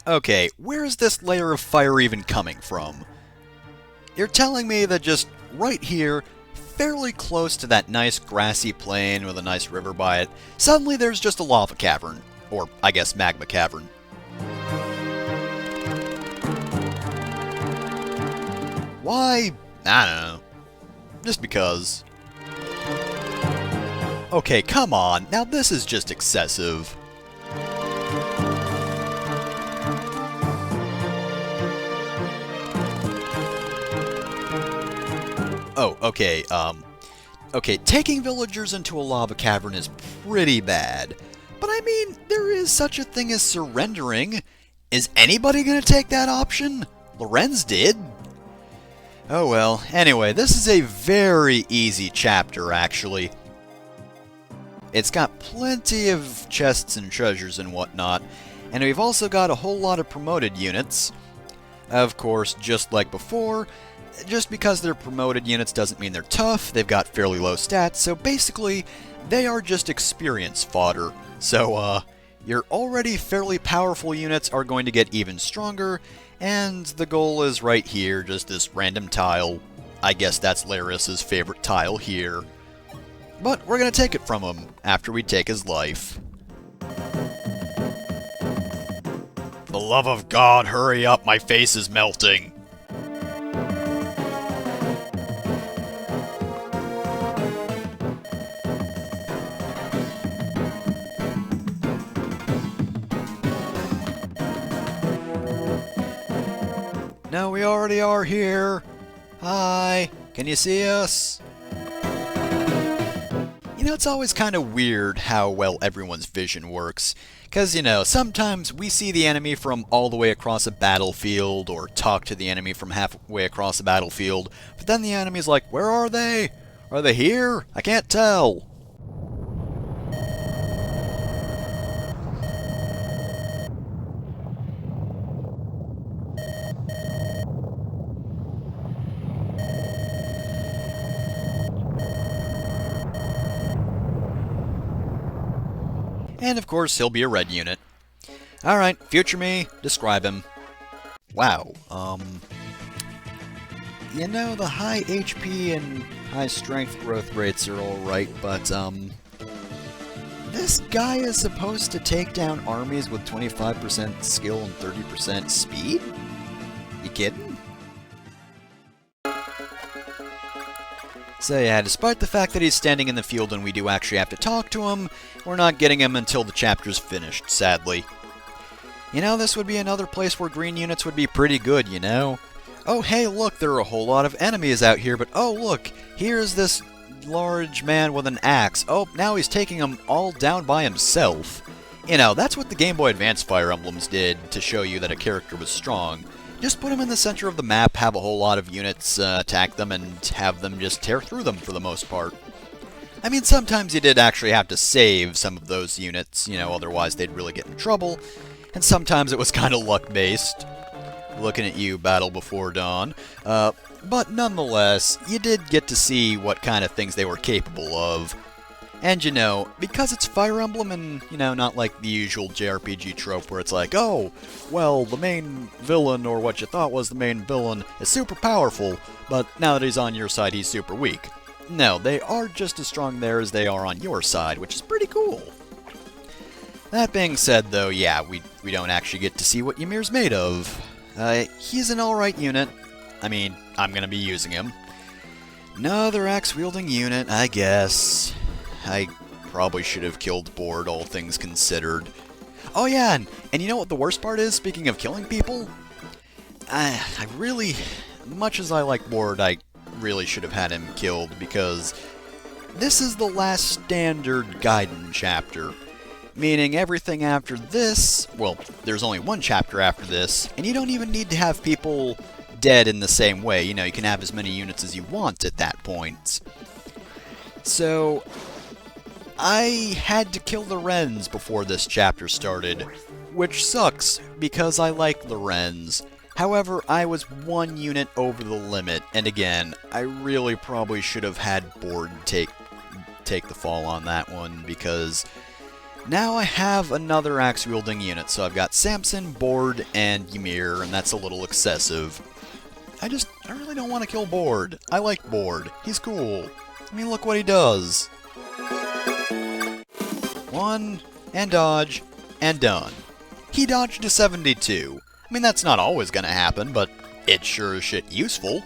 Okay, where is this layer of fire even coming from? You're telling me that just right here, fairly close to that nice grassy plain with a nice river by it, suddenly there's just a lava cavern. Or, I guess, magma cavern. Why? I don't know. Just because. Okay, come on. Now this is just excessive. Oh, okay, okay, taking villagers into a lava cavern is pretty bad. But I mean, there is such a thing as surrendering. Is anybody gonna take that option? Lorenz did. Oh well, anyway, this is a very easy chapter, actually. It's got plenty of chests and treasures and whatnot, and we've also got a whole lot of promoted units. Of course, just like before, just because they're promoted units doesn't mean they're tough. They've got fairly low stats, so basically, they are just experience fodder. So, your already fairly powerful units are going to get even stronger, and the goal is right here, just this random tile. I guess that's Lair-issa's favorite tile here. But we're gonna take it from him after we take his life. For the love of God, hurry up, my face is melting. No, we already are here. Hi, can you see us? You know, it's always kind of weird how well everyone's vision works. Because, you know, sometimes we see the enemy from all the way across a battlefield, or talk to the enemy from halfway across a battlefield, but then the enemy's like, where are they? Are they here? I can't tell. And of course, he'll be a red unit. Alright, future me, describe him. Wow, you know, the high HP and high strength growth rates are alright, but, this guy is supposed to take down armies with 25% skill and 30% speed? You kidding? So yeah, despite the fact that he's standing in the field and we do actually have to talk to him, we're not getting him until the chapter's finished, sadly. You know, this would be another place where green units would be pretty good, you know? Oh hey, look, there are a whole lot of enemies out here, but oh look, here's this large man with an axe. Oh, now he's taking them all down by himself. You know, that's what the Game Boy Advance Fire Emblems did to show you that a character was strong. Just put them in the center of the map, have a whole lot of units attack them, and have them just tear through them for the most part. I mean, sometimes you did actually have to save some of those units, you know, otherwise they'd really get in trouble. And sometimes it was kind of luck-based. Looking at you, Battle Before Dawn. But nonetheless, you did get to see what kind of things they were capable of. And you know, because it's Fire Emblem and, you know, not like the usual JRPG trope where it's like, oh, well, the main villain, or what you thought was the main villain, is super powerful, but now that he's on your side, he's super weak. No, they are just as strong there as they are on your side, which is pretty cool. That being said, though, yeah, we don't actually get to see what Ymir's made of. He's an alright unit. I mean, I'm gonna be using him. Another axe-wielding unit, I guess. I probably should have killed Board, all things considered. Oh yeah, and you know what the worst part is, speaking of killing people? I really, much as I like Board, I really should have had him killed, because this is the last standard Gaiden chapter. Meaning everything after this, well, there's only one chapter after this, and you don't even need to have people dead in the same way. You know, you can have as many units as you want at that point. So, I had to kill the Wrens before this chapter started, which sucks, because I like the Wrens. However, I was one unit over the limit, and again, I really probably should have had Board take the fall on that one, because Now I have another axe-wielding unit, so I've got Samson, Bord, and Ymir, and that's a little excessive. I really don't want to kill Bord. I like Bord. He's cool. I mean, look what he does. One, and dodge, and done. He dodged to 72. I mean, that's not always gonna happen, but it's sure as shit useful.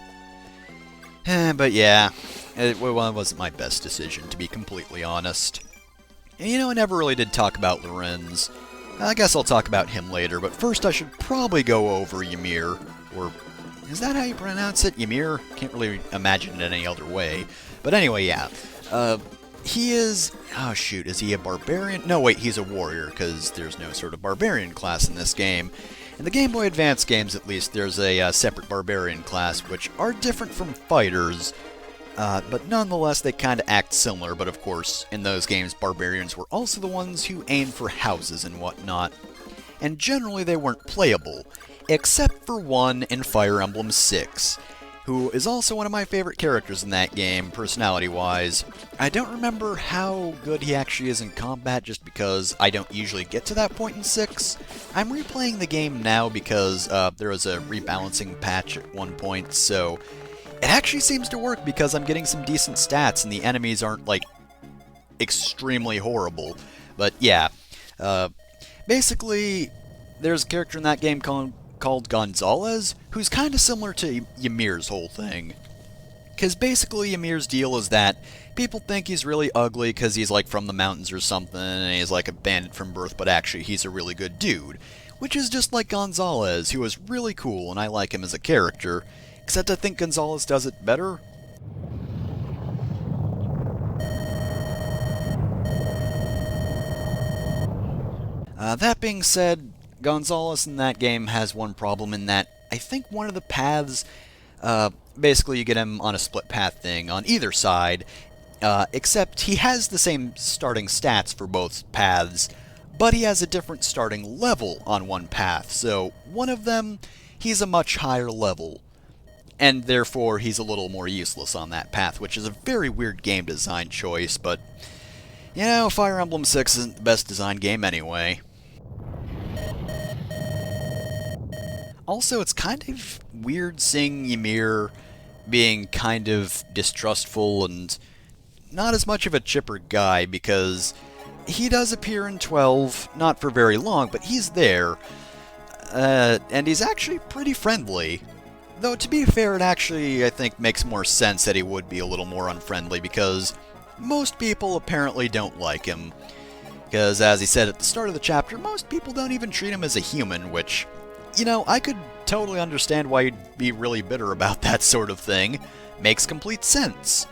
But yeah, it wasn't my best decision, to be completely honest. And you know, I never really did talk about Lorenz. I guess I'll talk about him later, but first I should probably go over Ymir, or is that how you pronounce it? Ymir? Can't really imagine it any other way. But anyway, yeah. He is... oh shoot, is he a barbarian? No, wait, he's a warrior, because there's no sort of barbarian class in this game. In the Game Boy Advance games, at least, there's a separate barbarian class, which are different from fighters, but nonetheless they kind of act similar. But of course, in those games, barbarians were also the ones who aimed for houses and whatnot, and generally they weren't playable, except for one in Fire Emblem 6, who is also one of my favorite characters in that game, personality-wise. I don't remember how good he actually is in combat, just because I don't usually get to that point in 6. I'm replaying the game now because there was a rebalancing patch at one point, so it actually seems to work because I'm getting some decent stats and the enemies aren't, like, extremely horrible. But yeah, basically, there's a character in that game called Gonzalez, who's kind of similar to Ymir's whole thing. Because basically Ymir's deal is that people think he's really ugly because he's like from the mountains or something, and he's like a bandit from birth, but actually he's a really good dude. Which is just like Gonzalez, who is really cool, and I like him as a character, except I think Gonzalez does it better. That being said, Gonzalez in that game has one problem in that I think one of the paths, basically you get him on a split path thing on either side, except he has the same starting stats for both paths, but he has a different starting level on one path, so one of them, he's a much higher level, and therefore he's a little more useless on that path, which is a very weird game design choice, but, you know, Fire Emblem 6 isn't the best designed game anyway. Also, it's kind of weird seeing Ymir being kind of distrustful and not as much of a chipper guy, because he does appear in 12, not for very long, but he's there, and he's actually pretty friendly. Though, to be fair, it actually, I think, makes more sense that he would be a little more unfriendly, because most people apparently don't like him. Because, as he said at the start of the chapter, most people don't even treat him as a human, which, you know, I could totally understand why you'd be really bitter about that sort of thing. Makes complete sense.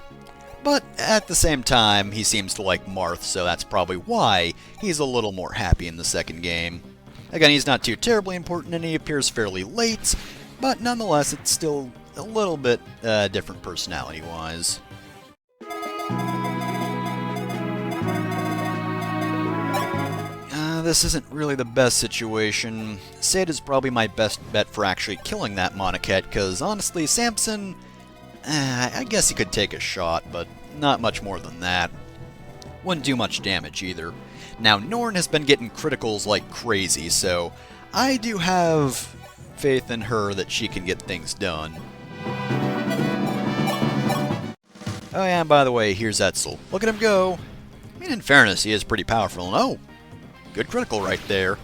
But at the same time, he seems to like Marth, so that's probably why he's a little more happy in the second game. Again, he's not too terribly important and he appears fairly late, but nonetheless, it's still a little bit different personality-wise. This isn't really the best situation. Sid is probably my best bet for actually killing that Monoket, because honestly, Samson, I guess he could take a shot, but not much more than that. Wouldn't do much damage either. Now, Norn has been getting criticals like crazy, so I do have faith in her that she can get things done. Oh yeah, and by the way, here's Etzel. Look at him go! I mean, in fairness, he is pretty powerful, and oh! Good critical right there.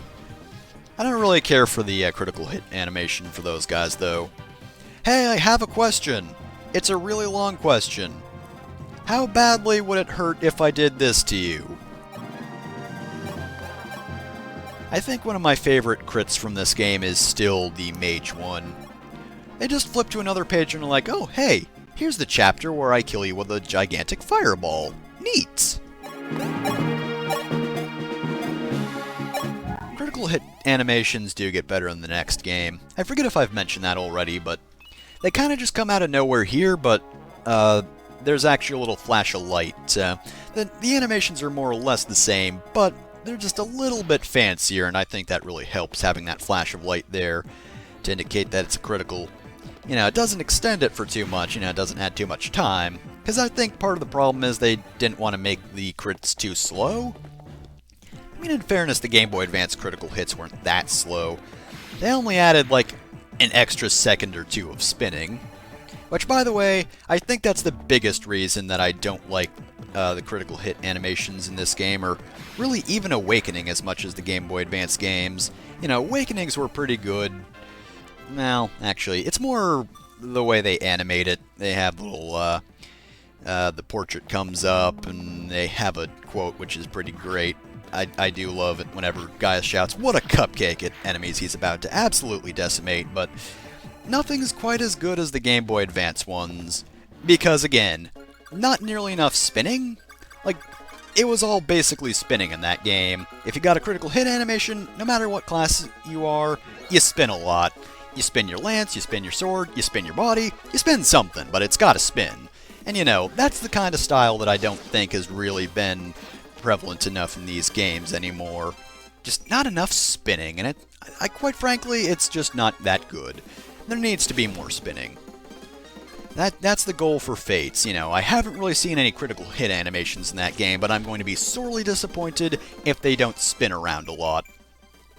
I don't really care for the critical hit animation for those guys, though. Hey, I have a question! It's a really long question. How badly would it hurt if I did this to you? I think one of my favorite crits from this game is still the mage one. They just flip to another page and are like, oh, hey, here's the chapter where I kill you with a gigantic fireball. Neat! Critical hit animations do get better in the next game. I forget if I've mentioned that already, but they kind of just come out of nowhere here, but there's actually a little flash of light. The animations are more or less the same, but they're just a little bit fancier, and I think that really helps, having that flash of light there to indicate that it's a critical. You know, it doesn't extend it for too much, you know, it doesn't add too much time, because I think part of the problem is they didn't want to make the crits too slow. I mean, in fairness, the Game Boy Advance critical hits weren't that slow. They only added, like, an extra second or two of spinning. Which, by the way, I think that's the biggest reason that I don't like the critical hit animations in this game, or really even Awakening as much as the Game Boy Advance games. You know, Awakenings were pretty good. Well, actually, it's more the way they animate it. They have little, the portrait comes up, and they have a quote, which is pretty great. I do love it whenever Gaius shouts, "What a cupcake!" at enemies he's about to absolutely decimate, but nothing's quite as good as the Game Boy Advance ones. Because, again, not nearly enough spinning. Like, it was all basically spinning in that game. If you got a critical hit animation, no matter what class you are, you spin a lot. You spin your lance, you spin your sword, you spin your body, you spin something, but it's gotta spin. And you know, that's the kind of style that I don't think has really been prevalent enough in these games anymore. Just not enough spinning, and I quite frankly, it's just not that good. There needs to be more spinning. That's the goal for Fates. You know, I haven't really seen any critical hit animations in that game, but I'm going to be sorely disappointed if they don't spin around a lot.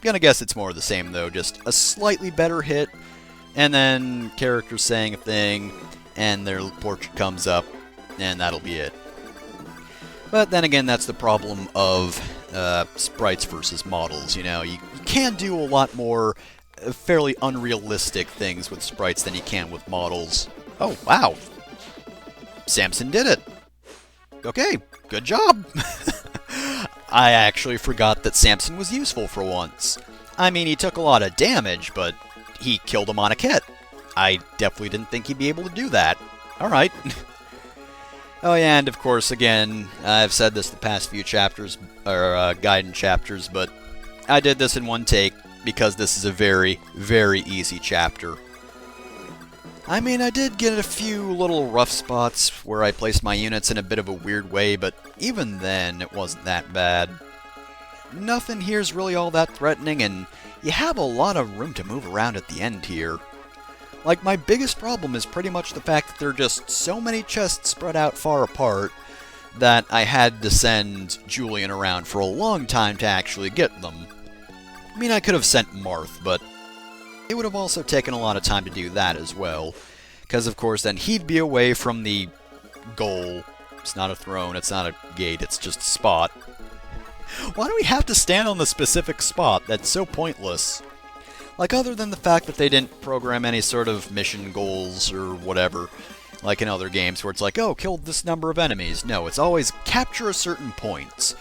Gonna guess it's more of the same though, just a slightly better hit, and then characters saying a thing, and their portrait comes up, and that'll be it. But then again, that's the problem of sprites versus models. You know, you can do a lot more fairly unrealistic things with sprites than you can with models. Oh, wow. Samson did it. Okay, good job. I actually forgot that Samson was useful for once. I mean, he took a lot of damage, but he killed him on a kit. I definitely didn't think he'd be able to do that. Alright. Oh yeah, and of course, again, I've said this the past few chapters, or guidance chapters, but I did this in one take because this is a very, very easy chapter. I mean, I did get a few little rough spots where I placed my units in a bit of a weird way, but even then, it wasn't that bad. Nothing here's really all that threatening, and you have a lot of room to move around at the end here. Like, my biggest problem is pretty much the fact that there are just so many chests spread out far apart that I had to send Julian around for a long time to actually get them. I mean, I could have sent Marth, but it would have also taken a lot of time to do that as well, because of course then he'd be away from the goal. It's not a throne, it's not a gate, it's just a spot. Why do we have to stand on the specific spot? That's so pointless. Like, other than the fact that they didn't program any sort of mission goals or whatever, like in other games where it's like, oh, kill this number of enemies. No, it's always capture a certain point.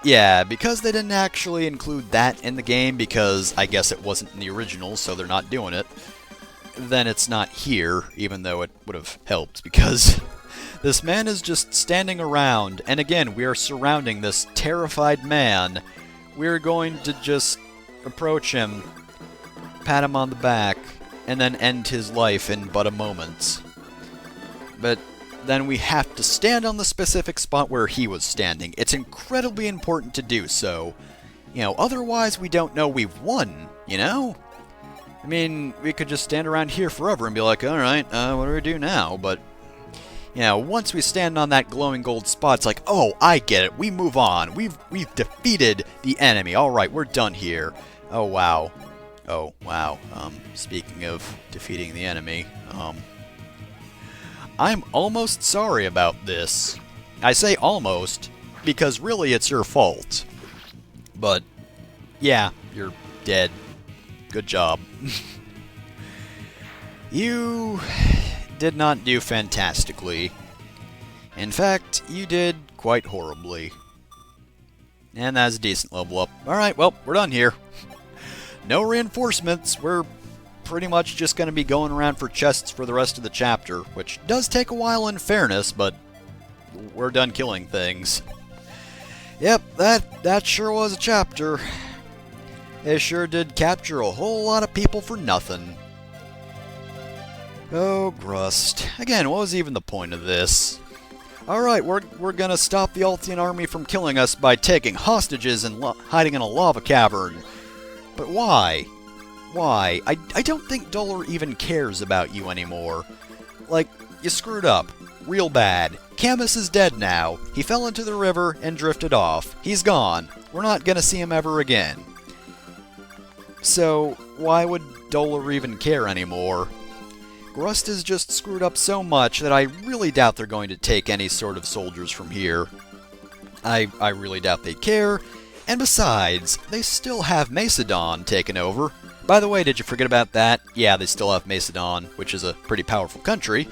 Yeah, because they didn't actually include that in the game, because I guess it wasn't in the original, so they're not doing it, then it's not here, even though it would have helped, because this man is just standing around, and again, we are surrounding this terrified man. We're going to just approach him, pat him on the back, and then end his life in but a moment. But then we have to stand on the specific spot where he was standing. It's incredibly important to do so. You know, otherwise we don't know we've won, you know? I mean, we could just stand around here forever and be like, alright, what do we do now? But, you know, once we stand on that glowing gold spot, it's like, oh, I get it, we move on. We've defeated the enemy. Alright, we're done here. Oh, wow. Oh, wow. Speaking of defeating the enemy, I'm almost sorry about this. I say almost, because really it's your fault. But, yeah, you're dead. Good job. You did not do fantastically. In fact, you did quite horribly. And that's a decent level up. Alright, well, we're done here. No reinforcements. We're pretty much just going to be going around for chests for the rest of the chapter, which does take a while in fairness, but we're done killing things. Yep, that sure was a chapter. It sure did capture a whole lot of people for nothing. Oh, Grust. Again, what was even the point of this? Alright, we're gonna stop the Altian army from killing us by taking hostages and hiding in a lava cavern. But why? Why? I don't think Dollar even cares about you anymore. Like, you screwed up. Real bad. Camus is dead now. He fell into the river and drifted off. He's gone. we're not gonna see him ever again. So, why would Dolar even care anymore? Grust is just screwed up so much that I really doubt they're going to take any sort of soldiers from here. I really doubt they care, and besides, they still have Macedon taken over. By the way, did you forget about that? Yeah, they still have Macedon, which is a pretty powerful country.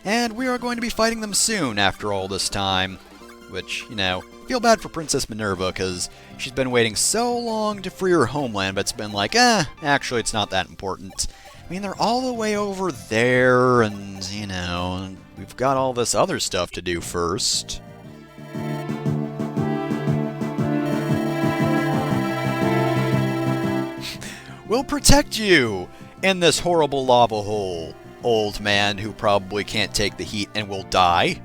And we are going to be fighting them soon after all this time. Which, you know, feel bad for Princess Minerva, because she's been waiting so long to free her homeland, but it's been like, actually it's not that important. I mean, they're all the way over there, and, you know, we've got all this other stuff to do first. We'll protect you in this horrible lava hole, old man who probably can't take the heat and will die.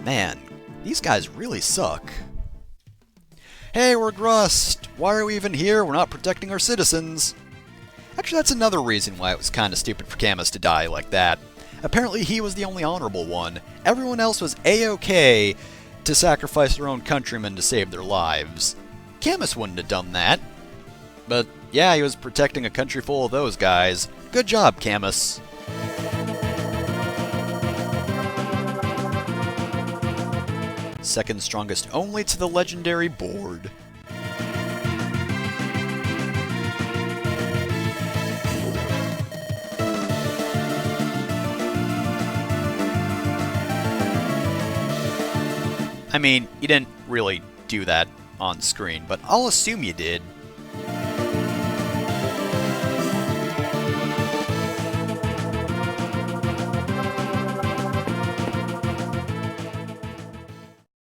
Man, these guys really suck. Hey, we're Grust. Why are we even here? We're not protecting our citizens. Actually, that's another reason why it was kind of stupid for Camus to die like that. Apparently, he was the only honorable one. Everyone else was A-okay to sacrifice their own countrymen to save their lives. Camus wouldn't have done that. But yeah, he was protecting a country full of those guys. Good job, Camus. Second strongest only to the legendary board. I mean, you didn't really do that on screen, but I'll assume you did.